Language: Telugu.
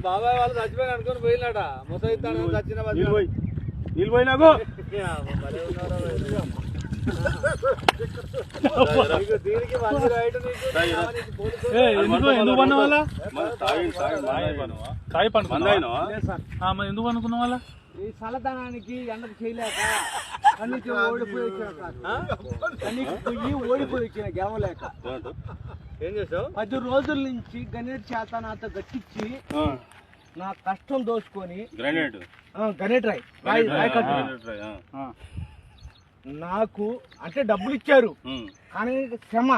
బాబాయ్ వాళ్ళు చచ్చిపోయి అనుకుని పోయినాట ముసైతాను చచ్చిన నీళ్ళు పోయినాకు ఎందుకు పన్న వాళ్ళ ఎందుకు అనుకున్న వాళ్ళ ఈ చల్లదనానికి ఎండకు చేయలేక కన్నీకి ఓడిపోయి వచ్చిన గెలవలేక ఏం చేసావు 10 రోజుల నుంచి గణేట్ చేత నాతో గట్టించి నా కష్టం దోచుకొని గణేట్ రాయ్ నాకు అంటే డబ్బులు ఇచ్చారు కానీ క్షమ